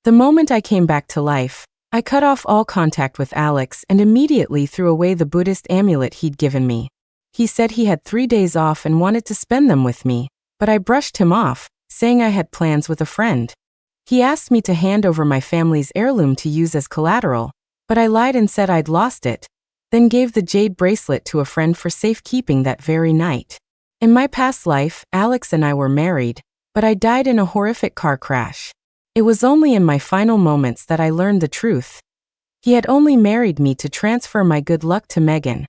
The moment I came back to life, I cut off all contact with Alex and immediately threw away the Buddhist amulet he'd given me. He said he had 3 days off and wanted to spend them with me, but I brushed him off, saying I had plans with a friend. He asked me to hand over my family's heirloom to use as collateral, but I lied and said I'd lost it, then gave the jade bracelet to a friend for safekeeping that very night. In my past life, Alex and I were married, but I died in a horrific car crash. It was only in my final moments that I learned the truth. He had only married me to transfer my good luck to Megan,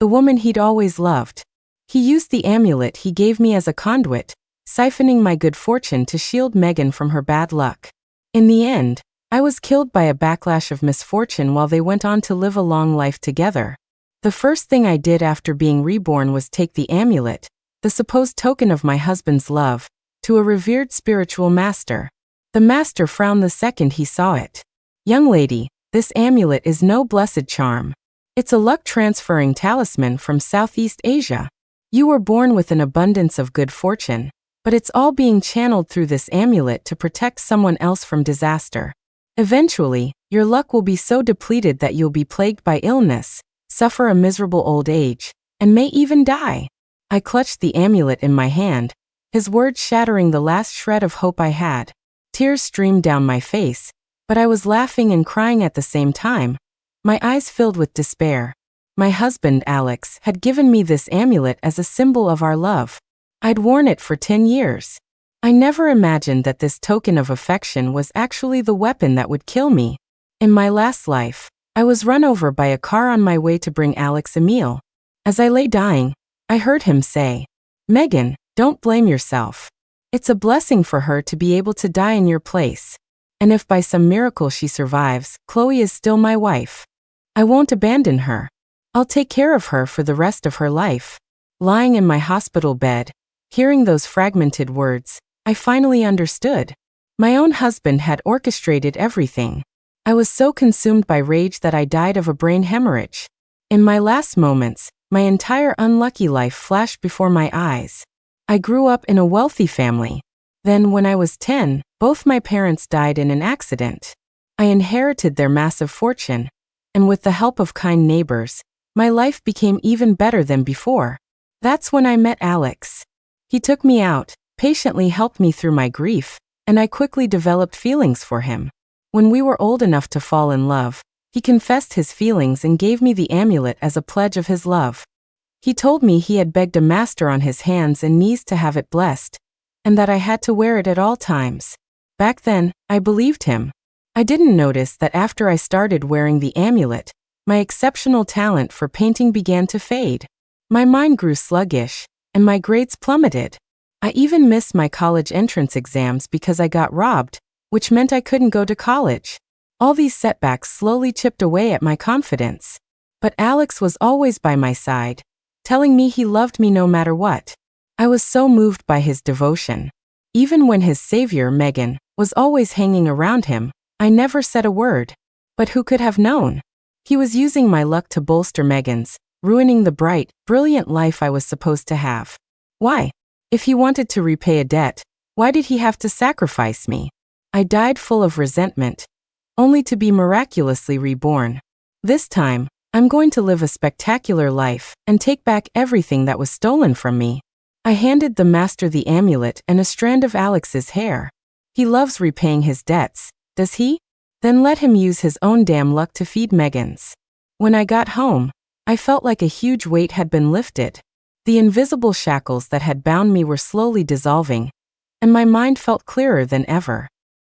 the woman he'd always loved. He used the amulet he gave me as a conduit, siphoning my good fortune to shield Megan from her bad luck. In the end, I was killed by a backlash of misfortune while they went on to live a long life together. The first thing I did after being reborn was take the amulet, the supposed token of my husband's love, to a revered spiritual master. The master frowned the second he saw it. "Young lady, this amulet is no blessed charm. It's a luck-transferring talisman from Southeast Asia. You were born with an abundance of good fortune, but it's all being channeled through this amulet to protect someone else from disaster. Eventually, your luck will be so depleted that you'll be plagued by illness, suffer a miserable old age, and may even die." I clutched the amulet in my hand, his words shattering the last shred of hope I had. Tears streamed down my face, but I was laughing and crying at the same time, my eyes filled with despair. My husband, Alex, had given me this amulet as a symbol of our love. I'd worn it for 10 years. I never imagined that this token of affection was actually the weapon that would kill me. In my last life, I was run over by a car on my way to bring Alex a meal. As I lay dying, I heard him say, "Megan, don't blame yourself. It's a blessing for her to be able to die in your place. And if by some miracle she survives, Chloe is still my wife. I won't abandon her. I'll take care of her for the rest of her life." Lying in my hospital bed, hearing those fragmented words, I finally understood. My own husband had orchestrated everything. I was so consumed by rage that I died of a brain hemorrhage. In my last moments, my entire unlucky life flashed before my eyes. I grew up in a wealthy family. Then, when I was 10, both my parents died in an accident. I inherited their massive fortune, and with the help of kind neighbors, my life became even better than before. That's when I met Alex. He took me out, patiently helped me through my grief, and I quickly developed feelings for him. When we were old enough to fall in love, he confessed his feelings and gave me the amulet as a pledge of his love. He told me he had begged a master on his hands and knees to have it blessed, and that I had to wear it at all times. Back then, I believed him. I didn't notice that after I started wearing the amulet, my exceptional talent for painting began to fade. My mind grew sluggish, and my grades plummeted. I even missed my college entrance exams because I got robbed, which meant I couldn't go to college. All these setbacks slowly chipped away at my confidence. But Alex was always by my side, telling me he loved me no matter what. I was so moved by his devotion. Even when his savior, Megan, was always hanging around him, I never said a word. But who could have known? He was using my luck to bolster Megan's, ruining the bright, brilliant life I was supposed to have. Why? If he wanted to repay a debt, why did he have to sacrifice me? I died full of resentment, only to be miraculously reborn. This time, I'm going to live a spectacular life and take back everything that was stolen from me. I handed the master the amulet and a strand of Alex's hair. He loves repaying his debts, does he? Then let him use his own damn luck to feed Megan's. When I got home, I felt like a huge weight had been lifted. The invisible shackles that had bound me were slowly dissolving, and my mind felt clearer than ever.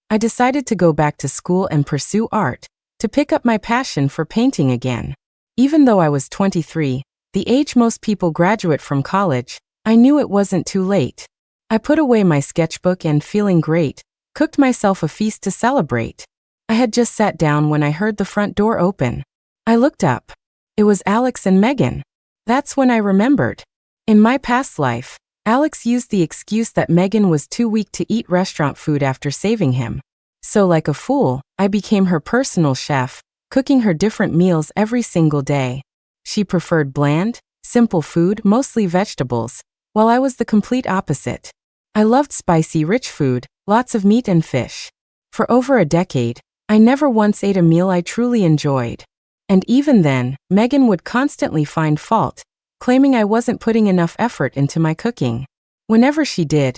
I decided to go back to school and pursue art, to pick up my passion for painting again. Even though I was 23, the age most people graduate from college, I knew it wasn't too late. I put away my sketchbook and, feeling great, cooked myself a feast to celebrate. I had just sat down when I heard the front door open. I looked up. It was Alex and Megan. That's when I remembered. In my past life, Alex used the excuse that Megan was too weak to eat restaurant food after saving him. So, like a fool, I became her personal chef, cooking her different meals every single day. She preferred bland, simple food, mostly vegetables, while I was the complete opposite. I loved spicy, rich food, lots of meat and fish. For over a decade, I never once ate a meal I truly enjoyed. And even then, Megan would constantly find fault, claiming I wasn't putting enough effort into my cooking. Whenever she did,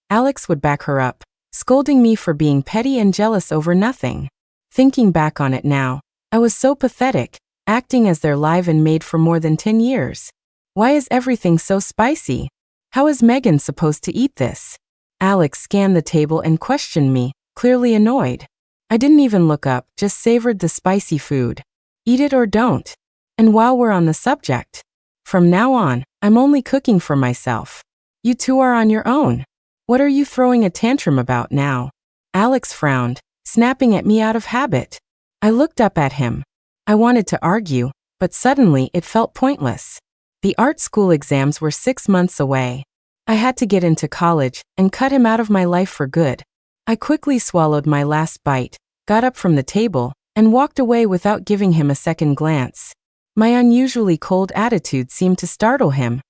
Alex would back her up, scolding me for being petty and jealous over nothing. Thinking back on it now, I was so pathetic, acting as their live-in maid for more than 10 years. Why is everything so spicy? How is Megan supposed to eat this? Alex scanned the table and questioned me, clearly annoyed. I didn't even look up, just savored the spicy food. Eat it or don't. And while we're on the subject, from now on, I'm only cooking for myself. You two are on your own. What are you throwing a tantrum about now? Alex frowned, snapping at me out of habit. I looked up at him. I wanted to argue, but suddenly it felt pointless. The art school exams were 6 months away. I had to get into college and cut him out of my life for good. I quickly swallowed my last bite, got up from the table, and walked away without giving him a second glance. My unusually cold attitude seemed to startle him,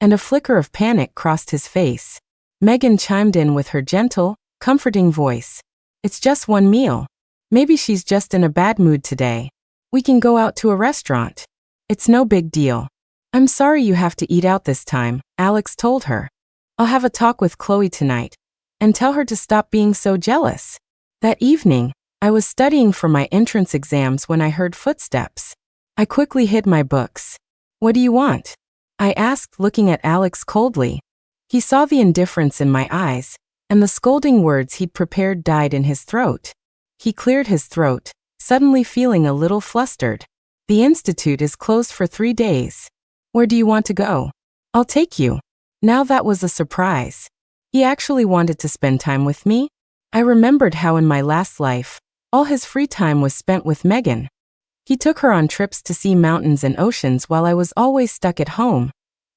and a flicker of panic crossed his face. Megan chimed in with her gentle, comforting voice. It's just one meal. Maybe she's just in a bad mood today. We can go out to a restaurant. It's no big deal. I'm sorry you have to eat out this time, Alex told her. I'll have a talk with Chloe tonight and tell her to stop being so jealous. That evening, I was studying for my entrance exams when I heard footsteps. I quickly hid my books. What do you want? I asked, looking at Alex coldly. He saw the indifference in my eyes, and the scolding words he'd prepared died in his throat. He cleared his throat, suddenly feeling a little flustered. The institute is closed for 3 days. Where do you want to go? I'll take you. Now that was a surprise. He actually wanted to spend time with me. I remembered how in my last life, all his free time was spent with Megan. He took her on trips to see mountains and oceans while I was always stuck at home,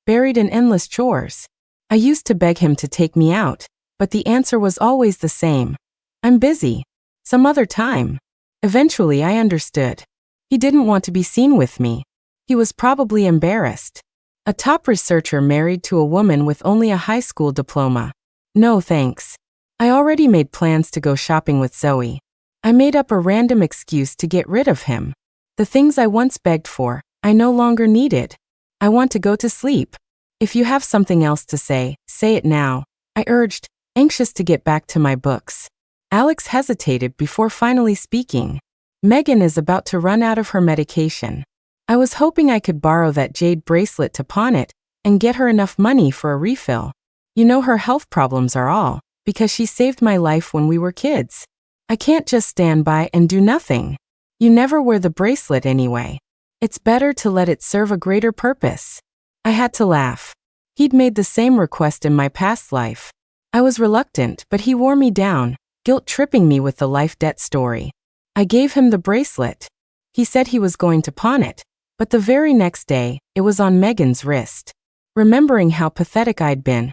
buried in endless chores. I used to beg him to take me out, but the answer was always the same. I'm busy. Some other time. Eventually I understood. He didn't want to be seen with me. He was probably embarrassed. A top researcher married to a woman with only a high school diploma. No thanks. I already made plans to go shopping with Zoe. I made up a random excuse to get rid of him. The things I once begged for, I no longer needed. I want to go to sleep. If you have something else to say it now, I urged, anxious to get back to my books. Alex hesitated before finally speaking. Megan is about to run out of her medication. I was hoping I could borrow that jade bracelet to pawn it and get her enough money for a refill. You know her health problems are all because she saved my life when we were kids. I can't just stand by and do nothing. You never wear the bracelet anyway. It's better to let it serve a greater purpose. I had to laugh. He'd made the same request in my past life. I was reluctant, but he wore me down, guilt-tripping me with the life debt story. I gave him the bracelet. He said he was going to pawn it, but the very next day, it was on Megan's wrist. Remembering how pathetic I'd been,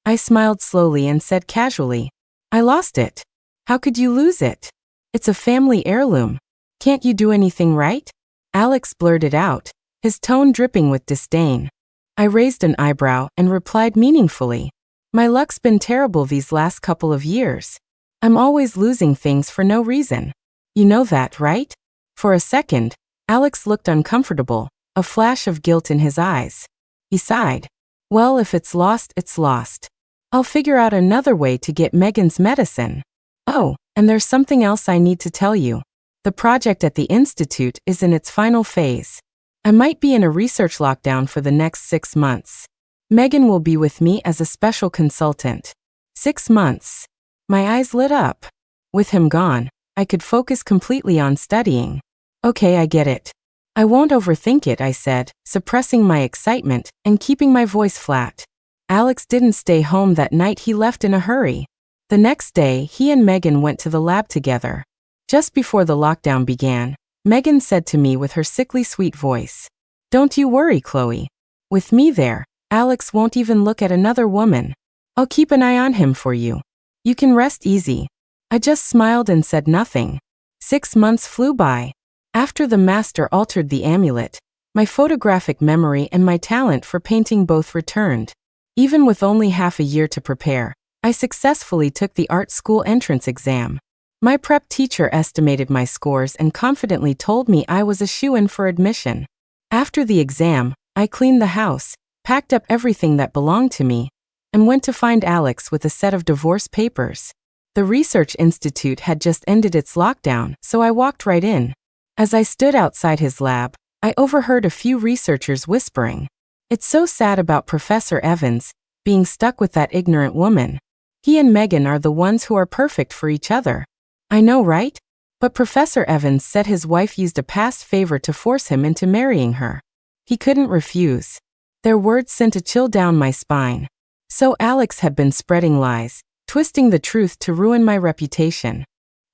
I smiled slowly and said casually, I lost it. How could you lose it? It's a family heirloom. Can't you do anything right? Alex blurted out, his tone dripping with disdain. I raised an eyebrow and replied meaningfully. My luck's been terrible these last couple of years. I'm always losing things for no reason. You know that, right? For a second, Alex looked uncomfortable, a flash of guilt in his eyes. He sighed. Well, if it's lost, it's lost. I'll figure out another way to get Megan's medicine. Oh, and there's something else I need to tell you. The project at the Institute is in its final phase. I might be in a research lockdown for the next 6 months. Megan will be with me as a special consultant. 6 months. My eyes lit up. With him gone, I could focus completely on studying. Okay, I get it. I won't overthink it, I said, suppressing my excitement and keeping my voice flat. Alex didn't stay home that night, he left in a hurry. The next day, he and Megan went to the lab together. Just before the lockdown began, Megan said to me with her sickly sweet voice, Don't you worry, Chloe. With me there, Alex won't even look at another woman. I'll keep an eye on him for you. You can rest easy. I just smiled and said nothing. 6 months flew by. After the master altered the amulet, my photographic memory and my talent for painting both returned. Even with only half a year to prepare, I successfully took the art school entrance exam. My prep teacher estimated my scores and confidently told me I was a shoo-in for admission. After the exam, I cleaned the house, packed up everything that belonged to me, and went to find Alex with a set of divorce papers. The research institute had just ended its lockdown, so I walked right in. As I stood outside his lab, I overheard a few researchers whispering, "It's so sad about Professor Evans, being stuck with that ignorant woman. He and Megan are the ones who are perfect for each other." I know, right? But Professor Evans said his wife used a past favor to force him into marrying her. He couldn't refuse. Their words sent a chill down my spine. So Alex had been spreading lies, twisting the truth to ruin my reputation.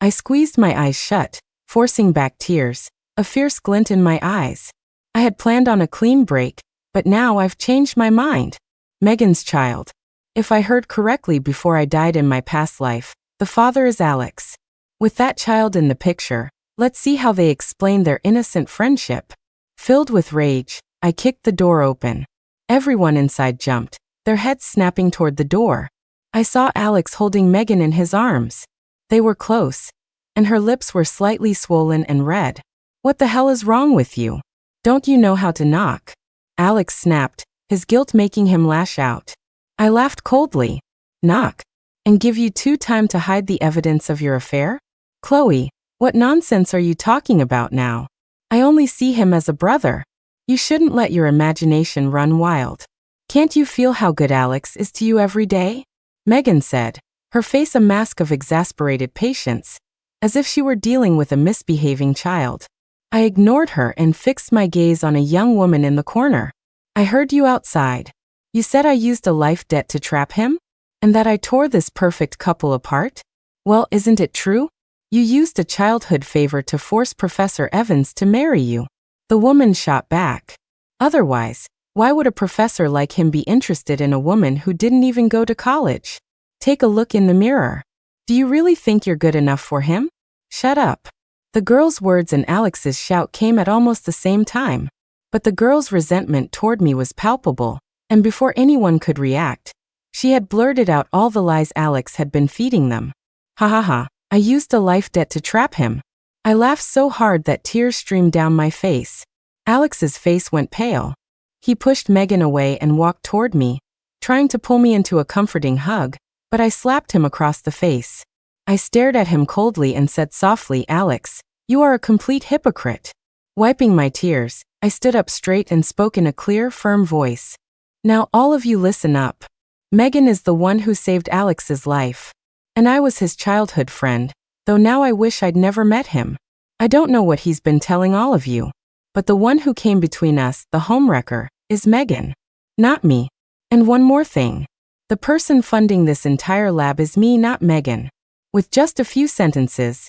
I squeezed my eyes shut, forcing back tears, a fierce glint in my eyes. I had planned on a clean break, but now I've changed my mind. Megan's child. If I heard correctly before I died in my past life, the father is Alex. With that child in the picture, let's see how they explain their innocent friendship. Filled with rage, I kicked the door open. Everyone inside jumped, their heads snapping toward the door. I saw Alex holding Megan in his arms. They were close, and her lips were slightly swollen and red. "What the hell is wrong with you? Don't you know how to knock?" Alex snapped, his guilt making him lash out. I laughed coldly. "Knock? And give you time to hide the evidence of your affair? Chloe, what nonsense are you talking about now? I only see him as a brother. You shouldn't let your imagination run wild. Can't you feel how good Alex is to you every day?" Megan said, her face a mask of exasperated patience, as if she were dealing with a misbehaving child. I ignored her and fixed my gaze on a young woman in the corner. "I heard you outside. You said I used a life debt to trap him? And that I tore this perfect couple apart? Well, isn't it true? You used a childhood favor to force Professor Evans to marry you." The woman shot back. "Otherwise, why would a professor like him be interested in a woman who didn't even go to college? Take a look in the mirror. Do you really think you're good enough for him? Shut up." The girl's words and Alex's shout came at almost the same time. But the girl's resentment toward me was palpable, and before anyone could react, she had blurted out all the lies Alex had been feeding them. "Ha ha ha, I used a life debt to trap him." I laughed so hard that tears streamed down my face. Alex's face went pale. He pushed Megan away and walked toward me, trying to pull me into a comforting hug, but I slapped him across the face. I stared at him coldly and said softly, "Alex, you are a complete hypocrite." Wiping my tears, I stood up straight and spoke in a clear, firm voice. "Now all of you listen up. Megan is the one who saved Alex's life. And I was his childhood friend, though now I wish I'd never met him. I don't know what he's been telling all of you, but the one who came between us, the homewrecker, is Megan, not me. And one more thing. The person funding this entire lab is me, not Megan." With just a few sentences,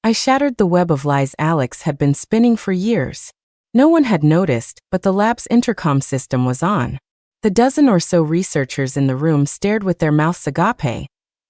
I shattered the web of lies Alex had been spinning for years. No one had noticed, but the lab's intercom system was on. The dozen or so researchers in the room stared with their mouths agape,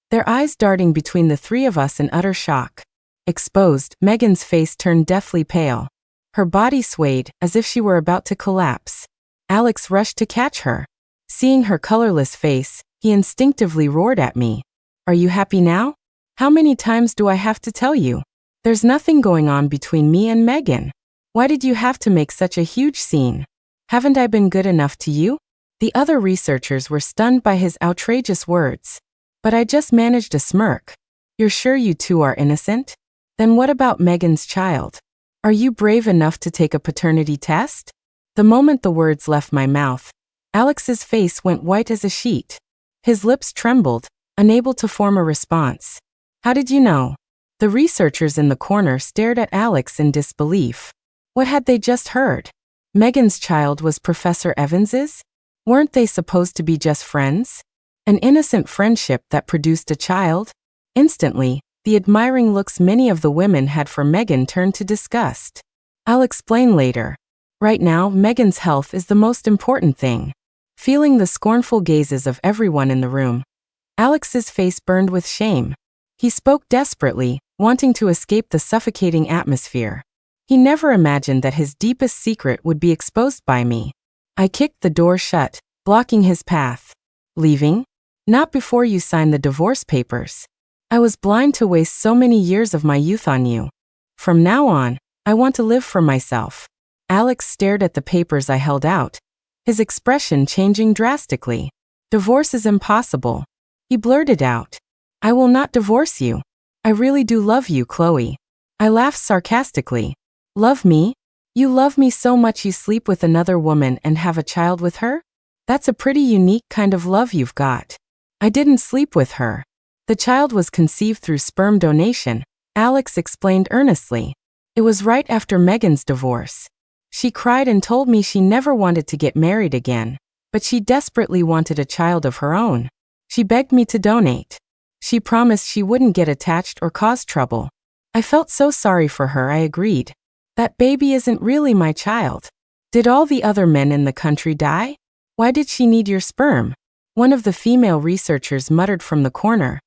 their eyes darting between the three of us in utter shock. Exposed, Megan's face turned deathly pale. Her body swayed, as if she were about to collapse. Alex rushed to catch her. Seeing her colorless face, he instinctively roared at me. "Are you happy now? How many times do I have to tell you? There's nothing going on between me and Megan. Why did you have to make such a huge scene? Haven't I been good enough to you?" The other researchers were stunned by his outrageous words. But I just managed a smirk. "You're sure you two are innocent? Then what about Megan's child? Are you brave enough to take a paternity test?" The moment the words left my mouth, Alex's face went white as a sheet. His lips trembled, unable to form a response. "How did you know?" The researchers in the corner stared at Alex in disbelief. What had they just heard? Megan's child was Professor Evans's? Weren't they supposed to be just friends? An innocent friendship that produced a child? Instantly, the admiring looks many of the women had for Megan turned to disgust. "I'll explain later. Right now, Megan's health is the most important thing." Feeling the scornful gazes of everyone in the room, Alex's face burned with shame. He spoke desperately, wanting to escape the suffocating atmosphere. He never imagined that his deepest secret would be exposed by me. I kicked the door shut, blocking his path. "Leaving? Not before you sign the divorce papers." I was blind to waste so many years of my youth on you. From now on, I want to live for myself. Alex stared at the papers I held out, his expression changing drastically. Divorce is impossible. He blurted out. I will not divorce you. I really do love you, Chloe. I laughed sarcastically. Love me? You love me so much you sleep with another woman and have a child with her? That's a pretty unique kind of love you've got. I didn't sleep with her. The child was conceived through sperm donation, Alex explained earnestly. It was right after Megan's divorce. She cried and told me she never wanted to get married again, but she desperately wanted a child of her own. She begged me to donate. She promised she wouldn't get attached or cause trouble. I felt so sorry for her, I agreed. That baby isn't really my child. Did all the other men in the country die? Why did she need your sperm? One of the female researchers muttered from the corner,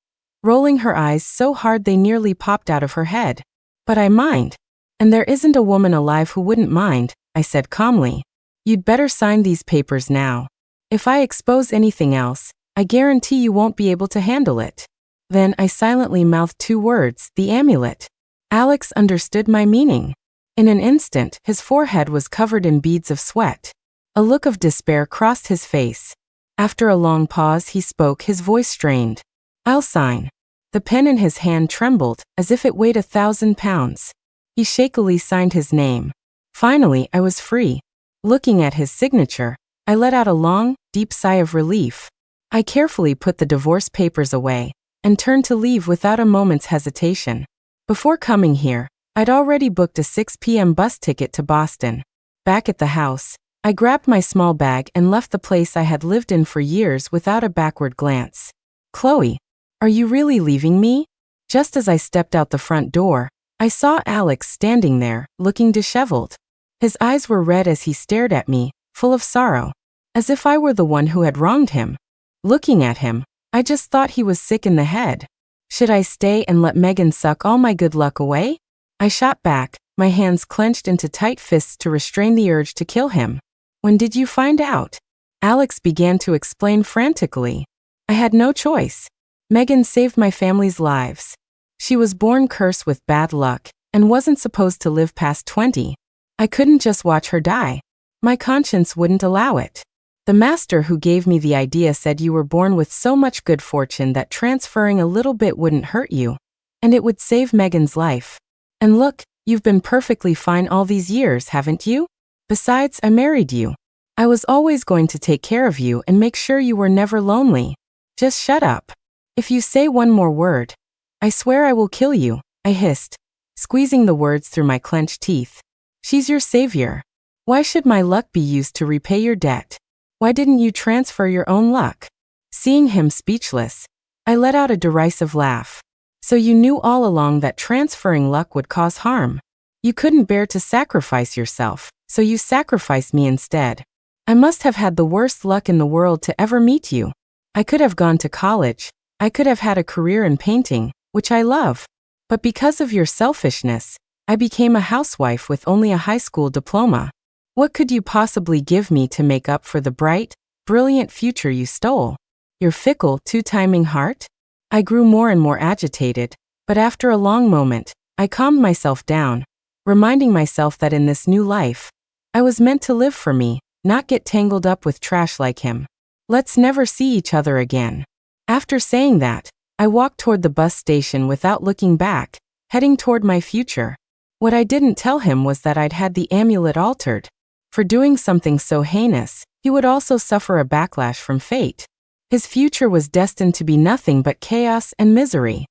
rolling her eyes so hard they nearly popped out of her head. But I mind. And there isn't a woman alive who wouldn't mind, I said calmly. You'd better sign these papers now. If I expose anything else, I guarantee you won't be able to handle it. Then I silently mouthed two words, the amulet. Alex understood my meaning. In an instant, his forehead was covered in beads of sweat. A look of despair crossed his face. After a long pause, he spoke, his voice strained. I'll sign. The pen in his hand trembled, as if it weighed 1,000 pounds. He shakily signed his name. Finally, I was free. Looking at his signature, I let out a long, deep sigh of relief. I carefully put the divorce papers away and turned to leave without a moment's hesitation. Before coming here, I'd already booked a 6 p.m. bus ticket to Boston. Back at the house, I grabbed my small bag and left the place I had lived in for years without a backward glance. Chloe, are you really leaving me? Just as I stepped out the front door, I saw Alex standing there, looking disheveled. His eyes were red as he stared at me, full of sorrow, as if I were the one who had wronged him. Looking at him, I just thought he was sick in the head. Should I stay and let Megan suck all my good luck away? I shot back, my hands clenched into tight fists to restrain the urge to kill him. When did you find out? Alex began to explain frantically. I had no choice. Megan saved my family's lives. She was born cursed with bad luck and wasn't supposed to live past 20. I couldn't just watch her die. My conscience wouldn't allow it. The master who gave me the idea said you were born with so much good fortune that transferring a little bit wouldn't hurt you, and it would save Megan's life. And look, you've been perfectly fine all these years, haven't you? Besides, I married you. I was always going to take care of you and make sure you were never lonely. Just shut up. If you say one more word, I swear I will kill you, I hissed, squeezing the words through my clenched teeth. She's your savior. Why should my luck be used to repay your debt? Why didn't you transfer your own luck? Seeing him speechless, I let out a derisive laugh. So you knew all along that transferring luck would cause harm. You couldn't bear to sacrifice yourself, so you sacrificed me instead. I must have had the worst luck in the world to ever meet you. I could have gone to college. I could have had a career in painting, which I love. But because of your selfishness, I became a housewife with only a high school diploma. What could you possibly give me to make up for the bright, brilliant future you stole? Your fickle, two-timing heart? I grew more and more agitated, but after a long moment, I calmed myself down, reminding myself that in this new life, I was meant to live for me, not get tangled up with trash like him. Let's never see each other again. After saying that, I walked toward the bus station without looking back, heading toward my future. What I didn't tell him was that I'd had the amulet altered. For doing something so heinous, he would also suffer a backlash from fate. His future was destined to be nothing but chaos and misery.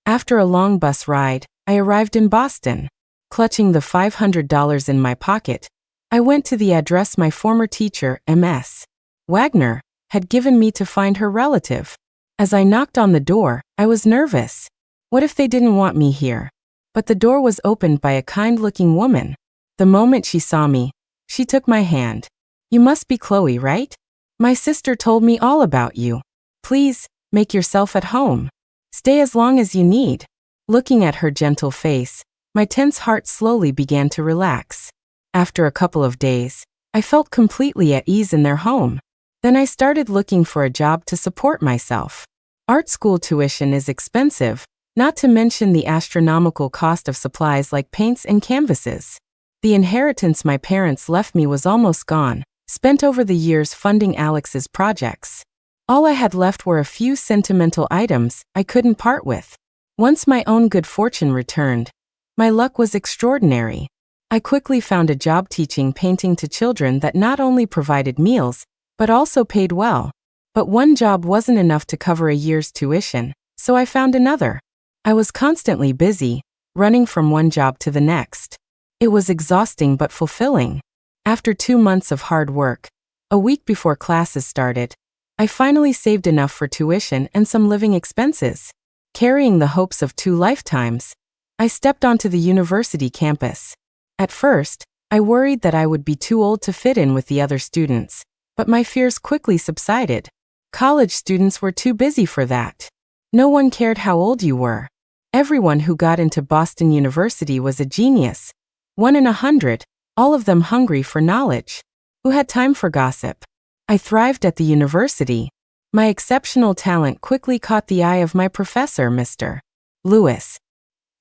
After a long bus ride, I arrived in Boston. Clutching the $500 in my pocket, I went to the address my former teacher, Ms. Wagner, had given me to find her relative. As I knocked on the door, I was nervous. What if they didn't want me here? But the door was opened by a kind-looking woman. The moment she saw me, she took my hand. You must be Chloe, right? My sister told me all about you. Please, make yourself at home. Stay as long as you need. Looking at her gentle face, my tense heart slowly began to relax. After a couple of days, I felt completely at ease in their home. Then I started looking for a job to support myself. Art school tuition is expensive, Not to mention the astronomical cost of supplies like paints and canvases. The inheritance my parents left me was almost gone, spent over the years funding Alex's projects. All I had left were a few sentimental items I couldn't part with. Once my own good fortune returned, my luck was extraordinary. I quickly found a job teaching painting to children that not only provided meals, but also paid well. But one job wasn't enough to cover a year's tuition, so I found another. I was constantly busy, running from one job to the next. It was exhausting but fulfilling. After 2 months of hard work, a week before classes started, I finally saved enough for tuition and some living expenses. Carrying the hopes of 2 lifetimes, I stepped onto the university campus. At first, I worried that I would be too old to fit in with the other students, but my fears quickly subsided. College students were too busy for that. No one cared how old you were. Everyone who got into Boston University was a genius. 1 in 100, all of them hungry for knowledge. Who had time for gossip? I thrived at the university. My exceptional talent quickly caught the eye of my professor, Mr. Lewis.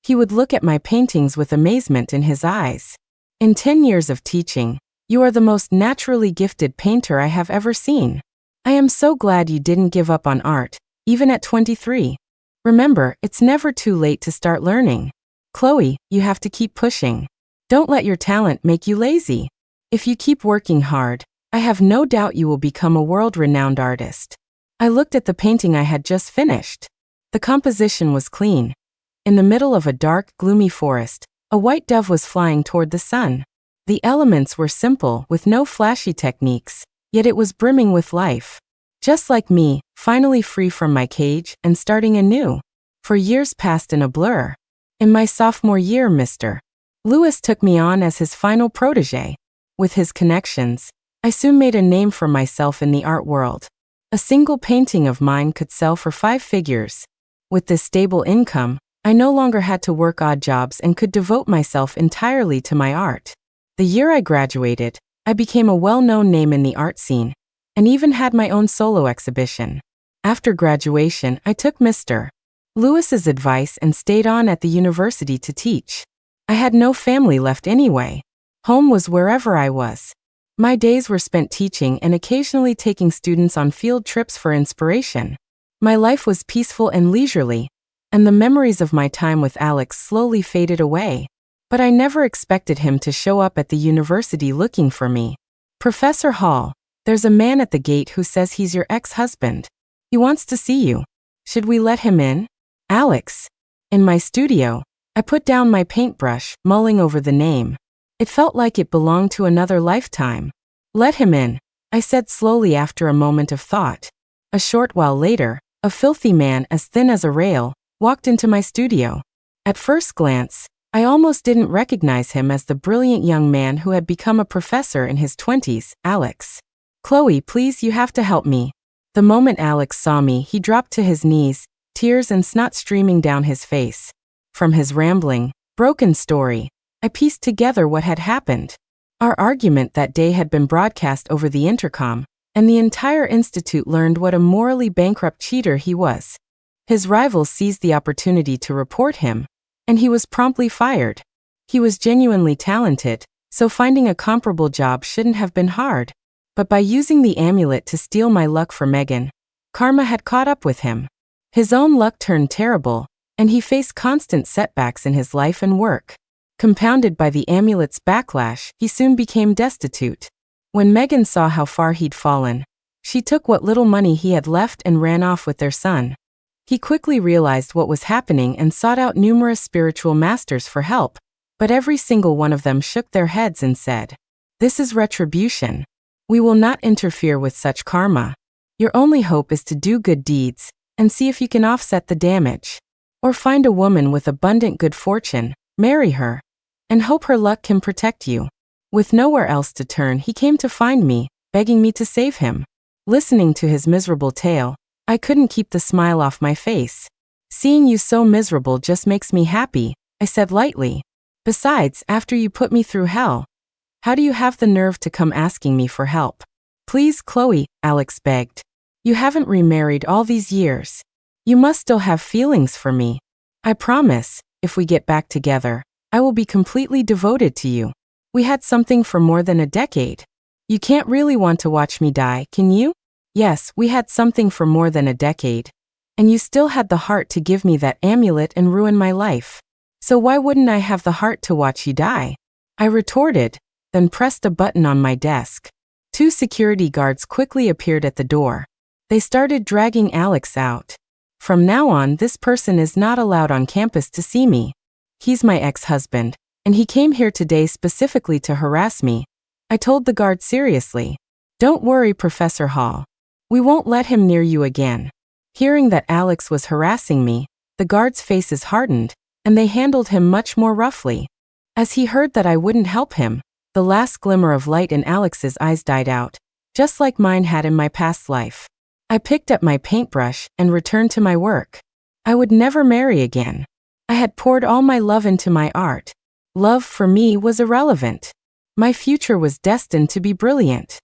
He would look at my paintings with amazement in his eyes. In 10 years of teaching, you are the most naturally gifted painter I have ever seen. I am so glad you didn't give up on art, even at 23. Remember, it's never too late to start learning. Chloe, you have to keep pushing. Don't let your talent make you lazy. If you keep working hard, I have no doubt you will become a world-renowned artist. I looked at the painting I had just finished. The composition was clean. In the middle of a dark, gloomy forest, a white dove was flying toward the sun. The elements were simple, with no flashy techniques, yet it was brimming with life. Just like me, finally free from my cage and starting anew. For years passed in a blur. In my sophomore year, Mr. Lewis took me on as his final protege. With his connections, I soon made a name for myself in the art world. A single painting of mine could sell for 5 figures. With this stable income, I no longer had to work odd jobs and could devote myself entirely to my art. The year I graduated, I became a well-known name in the art scene, and even had my own solo exhibition. After graduation, I took Mr. Lewis's advice and stayed on at the university to teach. I had no family left anyway. Home was wherever I was. My days were spent teaching and occasionally taking students on field trips for inspiration. My life was peaceful and leisurely, and the memories of my time with Alex slowly faded away. But I never expected him to show up at the university looking for me. Professor Hall, there's a man at the gate who says he's your ex-husband. He wants to see you. Should we let him in? Alex. In my studio, I put down my paintbrush, mulling over the name. It felt like it belonged to another lifetime. Let him in, I said slowly after a moment of thought. A short while later, a filthy man as thin as a rail walked into my studio. At first glance, I almost didn't recognize him as the brilliant young man who had become a professor in his 20s, Alex. Chloe, please, you have to help me. The moment Alex saw me, he dropped to his knees, tears and snot streaming down his face. From his rambling, broken story, I pieced together what had happened. Our argument that day had been broadcast over the intercom, and the entire institute learned what a morally bankrupt cheater he was. His rivals seized the opportunity to report him, and he was promptly fired. He was genuinely talented, so finding a comparable job shouldn't have been hard. But by using the amulet to steal my luck for Megan, karma had caught up with him. His own luck turned terrible, and he faced constant setbacks in his life and work. Compounded by the amulet's backlash, he soon became destitute. When Megan saw how far he'd fallen, she took what little money he had left and ran off with their son. He quickly realized what was happening and sought out numerous spiritual masters for help, but every single one of them shook their heads and said, "This is retribution. We will not interfere with such karma. Your only hope is to do good deeds and see if you can offset the damage. Or find a woman with abundant good fortune, marry her, and hope her luck can protect you." With nowhere else to turn, he came to find me, begging me to save him. Listening to his miserable tale, I couldn't keep the smile off my face. "Seeing you so miserable just makes me happy," I said lightly. "Besides, after you put me through hell, how do you have the nerve to come asking me for help?" "Please, Chloe," Alex begged. "You haven't remarried all these years. You must still have feelings for me." I promise, if we get back together, I will be completely devoted to you. We had something for more than a decade. You can't really want to watch me die, can you? Yes, we had something for more than a decade. And you still had the heart to give me that amulet and ruin my life. So why wouldn't I have the heart to watch you die? I retorted, then pressed a button on my desk. 2 security guards quickly appeared at the door. They started dragging Alex out. From now on, this person is not allowed on campus to see me. He's my ex-husband, and he came here today specifically to harass me. I told the guard seriously. Don't worry, Professor Hall. We won't let him near you again. Hearing that Alex was harassing me, the guards' faces hardened, and they handled him much more roughly. As he heard that I wouldn't help him, the last glimmer of light in Alex's eyes died out, just like mine had in my past life. I picked up my paintbrush and returned to my work. I would never marry again. I had poured all my love into my art. Love for me was irrelevant. My future was destined to be brilliant.